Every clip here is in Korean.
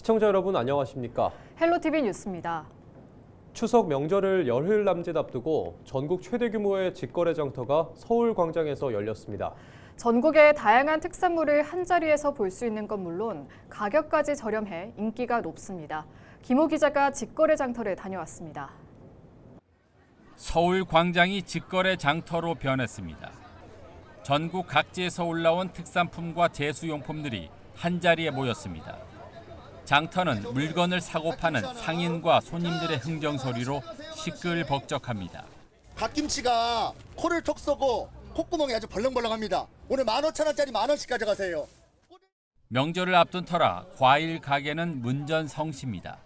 시청자 여러분 안녕하십니까? 헬로티비 뉴스입니다. 추석 명절을 열흘 남짓 앞두고 전국 최대 규모의 직거래 장터가 서울 광장에서 열렸습니다. 전국의 다양한 특산물을 한자리에서 볼 수 있는 건 물론 가격까지 저렴해 인기가 높습니다. 김호 기자가 직거래 장터를 다녀왔습니다. 서울 광장이 직거래 장터로 변했습니다. 전국 각지에서 올라온 특산품과 제수용품들이 한자리에 모였습니다. 장터는 물건을 사고 파는 상인과 손님들의 흥정 소리로 시끌벅적합니다. 갓김치가 코를 톡 쏘고 콧구멍이 아주 벌렁벌렁합니다. 오늘 15,000원짜리 10,000원씩 가져가세요. 명절을 앞둔 터라 과일 가게는 문전성시입니다.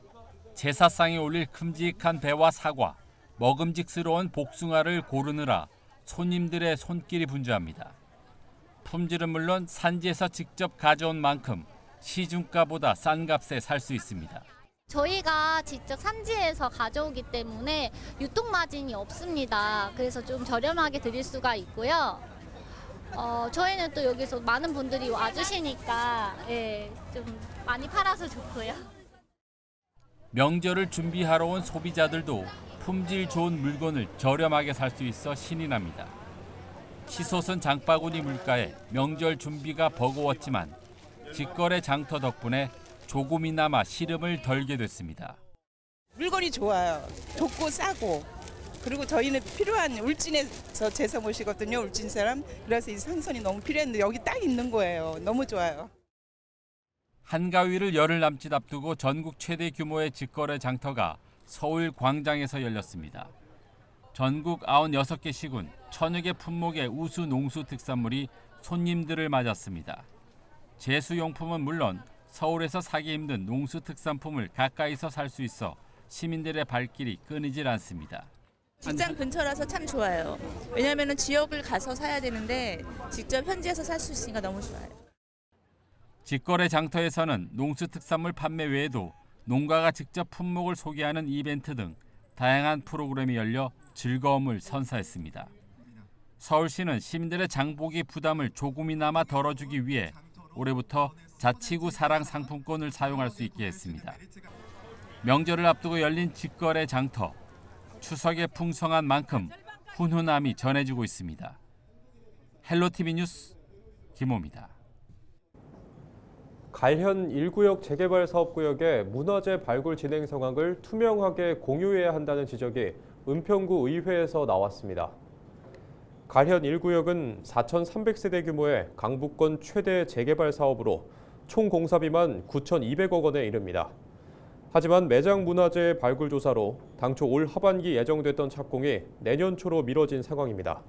제사상에 올릴 큼직한 배와 사과, 먹음직스러운 복숭아를 고르느라 손님들의 손길이 분주합니다. 품질은 물론 산지에서 직접 가져온 만큼 시중가보다 싼 값에 살 수 있습니다. 저희가 직접 산지에서 가져오기 때문에 유통마진이 없습니다. 그래서 좀 저렴하게 드릴 수가 있고요. 저희는 또 여기서 많은 분들이 와주시니까 좀 많이 팔아서 좋고요. 명절을 준비하러 온 소비자들도 품질 좋은 물건을 저렴하게 살 수 있어 신이 납니다. 치솟은 장바구니 물가에 명절 준비가 버거웠지만 직거래 장터 덕분에 조금이나마 시름을 덜게 됐습니다. 물건이 좋아요. 좋고 싸고. 그리고 저희는 필요한 울진에서 제사 모시거든요. 울진 사람. 그래서 이 생선이 너무 필요했는데 여기 딱 있는 거예요. 너무 좋아요. 한가위를 열흘 남짓 앞두고 전국 최대 규모의 직거래 장터가 서울 광장에서 열렸습니다. 전국 96개 시군 1,000여 개 품목의 우수 농수 특산물이 손님들을 맞았습니다. 제수용품은 물론 서울에서 사기 힘든 농수 특산품을 가까이서 살 수 있어 시민들의 발길이 끊이질 않습니다. 직장 근처라서 참 좋아요. 왜냐하면 지역을 가서 사야 되는데 직접 현지에서 살 수 있으니까 너무 좋아요. 직거래 장터에서는 농수 특산물 판매 외에도 농가가 직접 품목을 소개하는 이벤트 등 다양한 프로그램이 열려 즐거움을 선사했습니다. 서울시는 시민들의 장보기 부담을 조금이나마 덜어주기 위해 올해부터 자치구 사랑 상품권을 사용할 수 있게 했습니다. 명절을 앞두고 열린 직거래 장터. 추석에 풍성한 만큼 훈훈함이 전해지고 있습니다. 헬로티비 뉴스 김호입니다. 갈현 1구역 재개발 사업구역의 문화재 발굴 진행 상황을 투명하게 공유해야 한다는 지적이 은평구 의회에서 나왔습니다. 갈현 1구역은 4,300세대 규모의 강북권 최대 재개발 사업으로 총 공사비만 9,200억 원에 이릅니다. 하지만 매장 문화재 발굴 조사로 당초 올 하반기 예정됐던 착공이 내년 초로 미뤄진 상황입니다.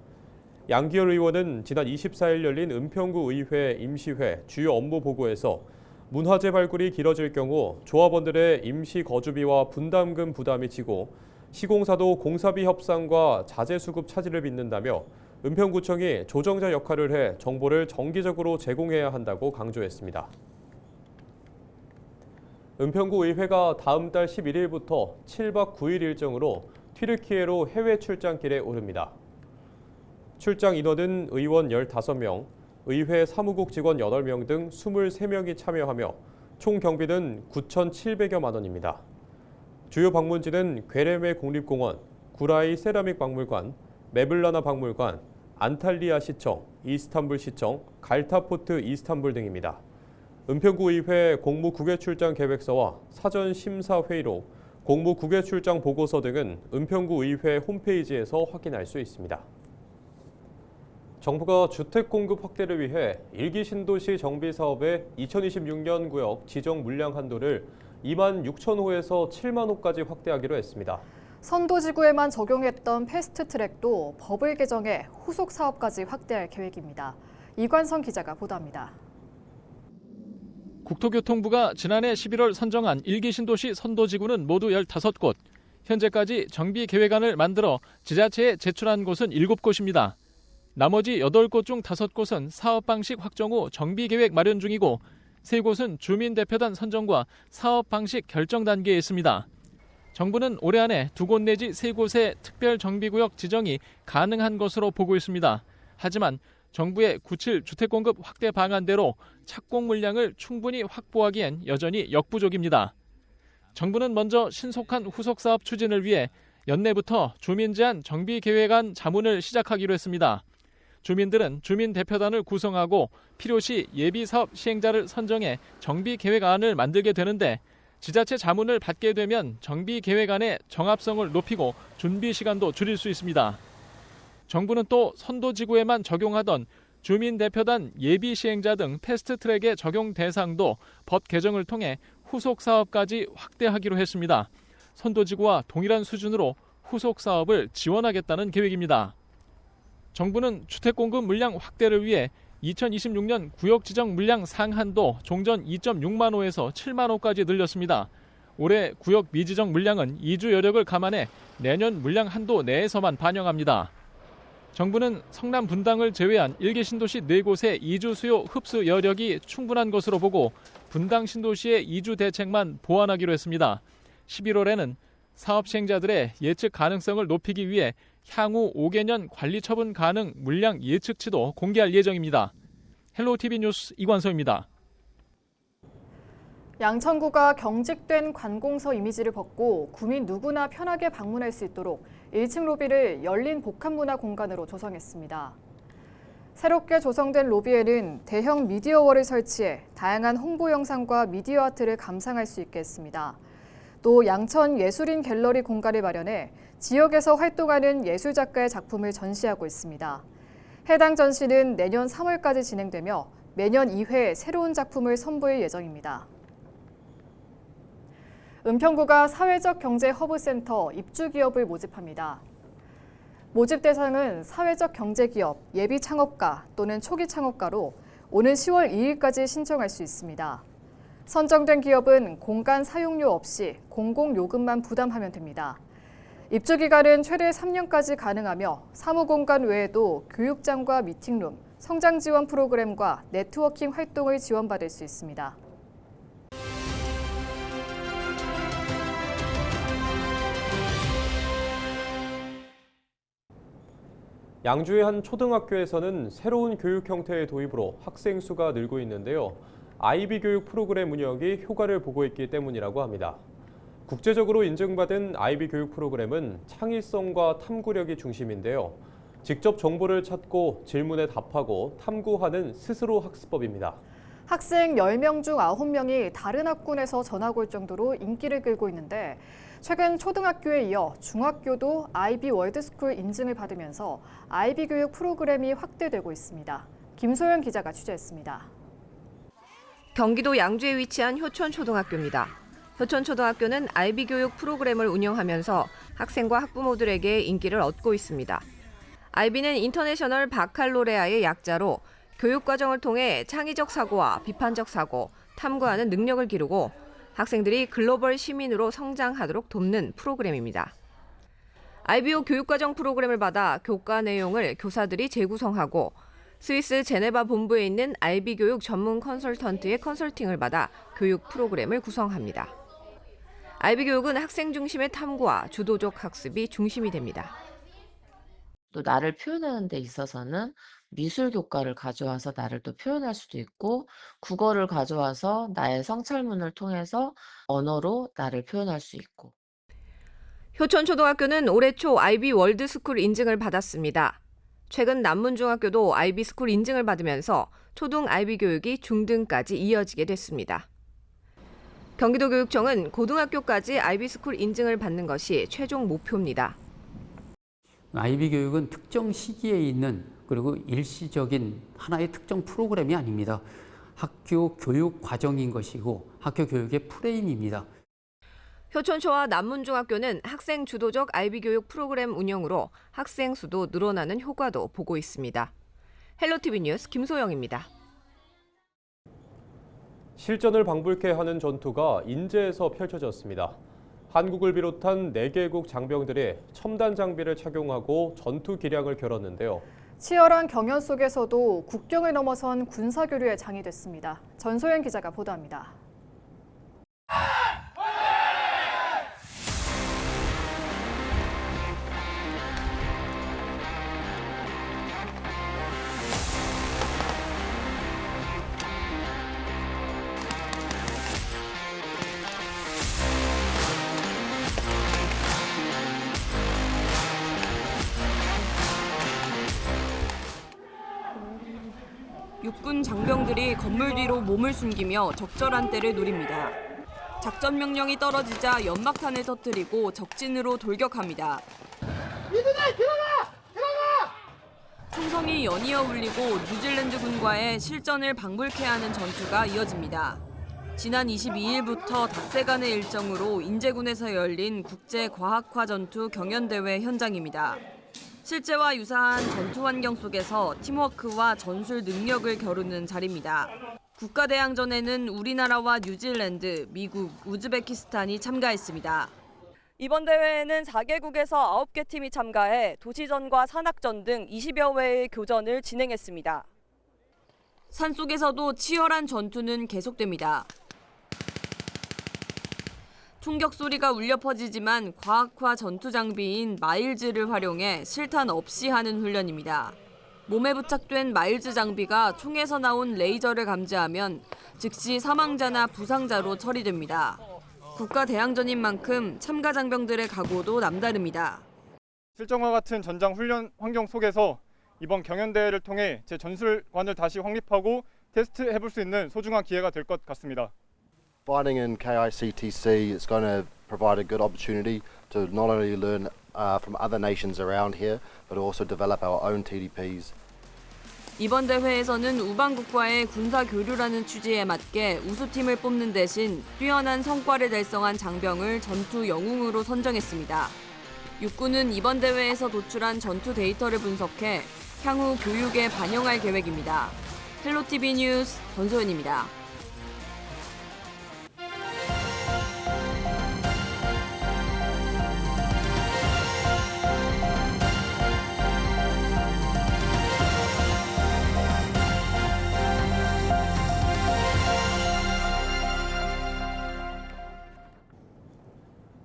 양기열 의원은 지난 24일 열린 은평구 의회 임시회 주요 업무 보고에서 문화재 발굴이 길어질 경우 조합원들의 임시 거주비와 분담금 부담이 지고 시공사도 공사비 협상과 자재 수급 차질을 빚는다며 은평구청이 조정자 역할을 해 정보를 정기적으로 제공해야 한다고 강조했습니다. 은평구 의회가 다음 달 11일부터 7박 9일 일정으로 튀르키예로 해외 출장길에 오릅니다. 출장 인원은 의원 15명, 의회 사무국 직원 8명 등 23명이 참여하며 총 경비는 9,700여만 원입니다. 주요 방문지는 괴레메 국립공원, 구라이 세라믹 박물관, 메블라나 박물관, 안탈리아 시청, 이스탄불 시청, 갈타포트 이스탄불 등입니다. 은평구 의회 공무 국외 출장 계획서와 사전 심사 회의로 공무 국외 출장 보고서 등은 은평구 의회 홈페이지에서 확인할 수 있습니다. 정부가 주택 공급 확대를 위해 1기 신도시 정비 사업의 2026년 구역 지정 물량 한도를 2만 6천 호에서 7만 호까지 확대하기로 했습니다. 선도지구에만 적용했던 패스트트랙도 법을 개정해 후속 사업까지 확대할 계획입니다. 이관성 기자가 보도합니다. 국토교통부가 지난해 11월 선정한 1기 신도시 선도지구는 모두 15곳. 현재까지 정비 계획안을 만들어 지자체에 제출한 곳은 7곳입니다. 나머지 8곳 중 5곳은 사업 방식 확정 후 정비 계획 마련 중이고 3곳은 주민대표단 선정과 사업 방식 결정 단계에 있습니다. 정부는 올해 안에 2곳 내지 3곳의 특별정비구역 지정이 가능한 것으로 보고 있습니다. 하지만 정부의 9.7 주택공급 확대 방안대로 착공 물량을 충분히 확보하기엔 여전히 역부족입니다. 정부는 먼저 신속한 후속사업 추진을 위해 연내부터 주민제한 정비계획안 자문을 시작하기로 했습니다. 주민들은 주민대표단을 구성하고 필요시 예비사업 시행자를 선정해 정비계획안을 만들게 되는데 지자체 자문을 받게 되면 정비계획안의 정합성을 높이고 준비 시간도 줄일 수 있습니다. 정부는 또 선도지구에만 적용하던 주민대표단 예비시행자 등 패스트트랙의 적용 대상도 법 개정을 통해 후속사업까지 확대하기로 했습니다. 선도지구와 동일한 수준으로 후속사업을 지원하겠다는 계획입니다. 정부는 주택공급 물량 확대를 위해 2026년 구역 지정 물량 상한도 종전 2.6만 호에서 7만 호까지 늘렸습니다. 올해 구역 미지정 물량은 2주 여력을 감안해 내년 물량 한도 내에서만 반영합니다. 정부는 성남 분당을 제외한 1개 신도시 4곳의 2주 수요 흡수 여력이 충분한 것으로 보고 분당 신도시의 2주 대책만 보완하기로 했습니다. 11월에는 사업 시행자들의 예측 가능성을 높이기 위해 향후 5개년 관리 처분 가능 물량 예측치도 공개할 예정입니다. 헬로티비 뉴스 이관서입니다. 양천구가 경직된 관공서 이미지를 벗고 구민 누구나 편하게 방문할 수 있도록 1층 로비를 열린 복합문화 공간으로 조성했습니다. 새롭게 조성된 로비에는 대형 미디어월을 설치해 다양한 홍보 영상과 미디어 아트를 감상할 수 있게 했습니다. 또 양천 예술인 갤러리 공간을 마련해 지역에서 활동하는 예술작가의 작품을 전시하고 있습니다. 해당 전시는 내년 3월까지 진행되며 매년 2회 새로운 작품을 선보일 예정입니다. 은평구가 사회적 경제 허브센터 입주기업을 모집합니다. 모집 대상은 사회적 경제기업, 예비 창업가 또는 초기 창업가로 오는 10월 2일까지 신청할 수 있습니다. 선정된 기업은 공간 사용료 없이 공공요금만 부담하면 됩니다. 입주 기간은 최대 3년까지 가능하며 사무공간 외에도 교육장과 미팅룸, 성장 지원 프로그램과 네트워킹 활동을 지원받을 수 있습니다. 양주의 한 초등학교에서는 새로운 교육 형태의 도입으로 학생 수가 늘고 있는데요. 아이비 교육 프로그램 운영이 효과를 보고 있기 때문이라고 합니다. 국제적으로 인증받은 아이비 교육 프로그램은 창의성과 탐구력이 중심인데요. 직접 정보를 찾고 질문에 답하고 탐구하는 스스로 학습법입니다. 학생 10명 중 9명이 다른 학군에서 전학 올 정도로 인기를 끌고 있는데 최근 초등학교에 이어 중학교도 아이비 월드스쿨 인증을 받으면서 아이비 교육 프로그램이 확대되고 있습니다. 김소연 기자가 취재했습니다. 경기도 양주에 위치한 효촌초등학교입니다. 효촌초등학교는 아이비 교육 프로그램을 운영하면서 학생과 학부모들에게 인기를 얻고 있습니다. 아이비는 인터내셔널 바칼로레아의 약자로 교육과정을 통해 창의적 사고와 비판적 사고, 탐구하는 능력을 기르고 학생들이 글로벌 시민으로 성장하도록 돕는 프로그램입니다. 아이비오 교육과정 프로그램을 받아 교과 내용을 교사들이 재구성하고 스위스 제네바 본부에 있는 아이비 교육 전문 컨설턴트의 컨설팅을 받아 교육 프로그램을 구성합니다. 아이비 교육은 학생 중심의 탐구와 주도적 학습이 중심이 됩니다. 또 나를 표현하는 데 있어서는 미술 교과를 가져와서 나를 또 표현할 수도 있고 국어를 가져와서 나의 성찰문을 통해서 언어로 나를 표현할 수 있고. 효촌초등학교는 올해 초 아이비 월드스쿨 인증을 받았습니다. 최근 남문중학교도 아이비 스쿨 인증을 받으면서 초등 아이비 교육이 중등까지 이어지게 됐습니다. 경기도교육청은 고등학교까지 아이비 스쿨 인증을 받는 것이 최종 목표입니다. 아이비 교육은 특정 시기에 있는 그리고 일시적인 하나의 특정 프로그램이 아닙니다. 학교 교육 과정인 것이고 학교 교육의 프레임입니다. 효촌초와 남문중학교는 학생 주도적 아이비 교육 프로그램 운영으로 학생 수도 늘어나는 효과도 보고 있습니다. 헬로티비 뉴스 김소영입니다. 실전을 방불케 하는 전투가 인제에서 펼쳐졌습니다. 한국을 비롯한 4개국 장병들이 첨단 장비를 착용하고 전투 기량을 겨뤘는데요. 치열한 경연 속에서도 국경을 넘어선 군사교류에 장이 됐습니다. 전소연 기자가 보도합니다. 육군 장병들이 건물 뒤로 몸을 숨기며 적절한 때를 노립니다. 작전 명령이 떨어지자 연막탄을 터뜨리고 적진으로 돌격합니다. 총성이 연이어 울리고 뉴질랜드 군과의 실전을 방불케 하는 전투가 이어집니다. 지난 22일부터 닷새간의 일정으로 인제군에서 열린 국제과학화 전투 경연대회 현장입니다. 실제와 유사한 전투 환경 속에서 팀워크와 전술 능력을 겨루는 자리입니다. 국가대항전에는 우리나라와 뉴질랜드, 미국, 우즈베키스탄이 참가했습니다. 이번 대회에는 4개국에서 9개 팀이 참가해 도시전과 산악전 등 20여 회의 교전을 진행했습니다. 산속에서도 치열한 전투는 계속됩니다. 총격 소리가 울려 퍼지지만 과학화 전투 장비인 마일즈를 활용해 실탄 없이 하는 훈련입니다. 몸에 부착된 마일즈 장비가 총에서 나온 레이저를 감지하면 즉시 사망자나 부상자로 처리됩니다. 국가대항전인 만큼 참가 장병들의 각오도 남다릅니다. 실전과 같은 전장 훈련 환경 속에서 이번 경연대회를 통해 제 전술관을 다시 확립하고 테스트해볼 수 있는 소중한 기회가 될 것 같습니다. Fighting in KICTC is going to provide a good opportunity to not only learn from other nations around here, but also develop our own TDPs. 이번 대회에서는 우방국과의 군사 교류라는 취지에 맞게 우수팀을 뽑는 대신 뛰어난 성과를 달성한 장병을 전투 영웅으로 선정했습니다. 육군은 이번 대회에서 도출한 전투 데이터를 분석해 향후 교육에 반영할 계획입니다. 헬로티비 뉴스 전소연입니다.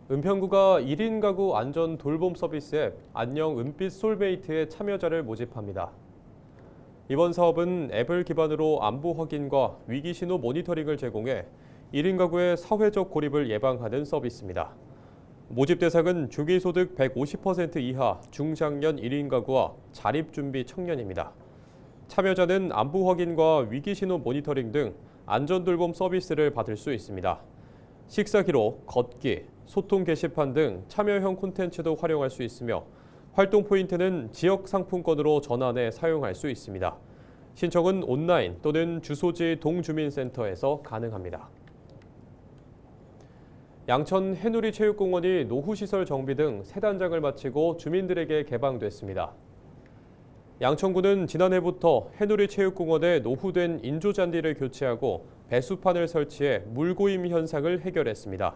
은평구가 1인 가구 안전 돌봄 서비스 앱 안녕 은빛 솔메이트의 참여자를 모집합니다. 이번 사업은 앱을 기반으로 안부 확인과 위기 신호 모니터링을 제공해 1인 가구의 사회적 고립을 예방하는 서비스입니다. 모집 대상은 중위소득 150% 이하 중장년 1인 가구와 자립준비 청년입니다. 참여자는 안부 확인과 위기 신호 모니터링 등 안전 돌봄 서비스를 받을 수 있습니다. 식사 기록, 걷기, 소통 게시판 등 참여형 콘텐츠도 활용할 수 있으며 활동 포인트는 지역 상품권으로 전환해 사용할 수 있습니다. 신청은 온라인 또는 주소지 동주민센터에서 가능합니다. 양천 해누리 체육공원이 노후시설 정비 등 세 단장을 마치고 주민들에게 개방됐습니다. 양천구는 지난해부터 해누리 체육공원에 노후된 인조잔디를 교체하고 배수판을 설치해 물고임 현상을 해결했습니다.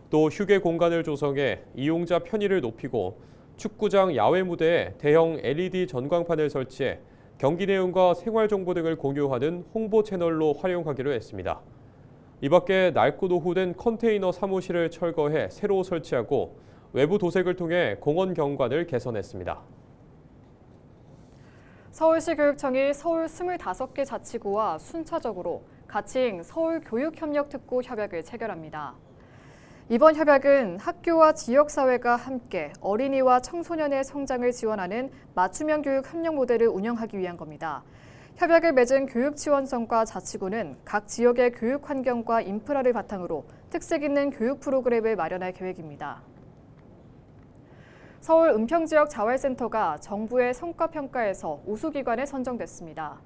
또 휴게 공간을 조성해 이용자 편의를 높이고 축구장 야외 무대에 대형 LED 전광판을 설치해 경기 내용과 생활 정보 등을 공유하는 홍보 채널로 활용하기로 했습니다. 이 밖에 낡고 노후된 컨테이너 사무실을 철거해 새로 설치하고 외부 도색을 통해 공원 경관을 개선했습니다. 서울시 교육청이 서울 25개 자치구와 순차적으로 가칭 서울교육협력특구 협약을 체결합니다. 이번 협약은 학교와 지역사회가 함께 어린이와 청소년의 성장을 지원하는 맞춤형 교육 협력 모델을 운영하기 위한 겁니다. 협약을 맺은 교육지원청과 자치구는 각 지역의 교육 환경과 인프라를 바탕으로 특색 있는 교육 프로그램을 마련할 계획입니다. 서울 은평지역 자활센터가 정부의 성과평가에서 우수기관에 선정됐습니다.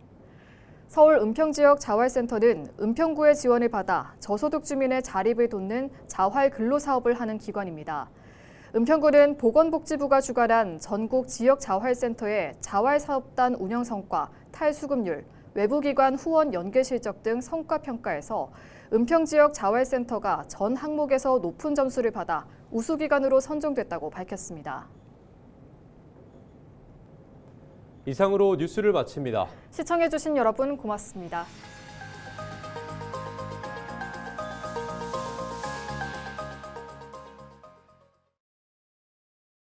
서울 은평지역 자활센터는 은평구의 지원을 받아 저소득 주민의 자립을 돕는 자활 근로사업을 하는 기관입니다. 은평구는 보건복지부가 주관한 전국 지역 자활센터의 자활사업단 운영 성과, 탈수급률, 외부기관 후원 연계 실적 등 성과평가에서 은평지역 자활센터가 전 항목에서 높은 점수를 받아 우수기관으로 선정됐다고 밝혔습니다. 이상으로 뉴스를 마칩니다. 시청해주신 여러분 고맙습니다.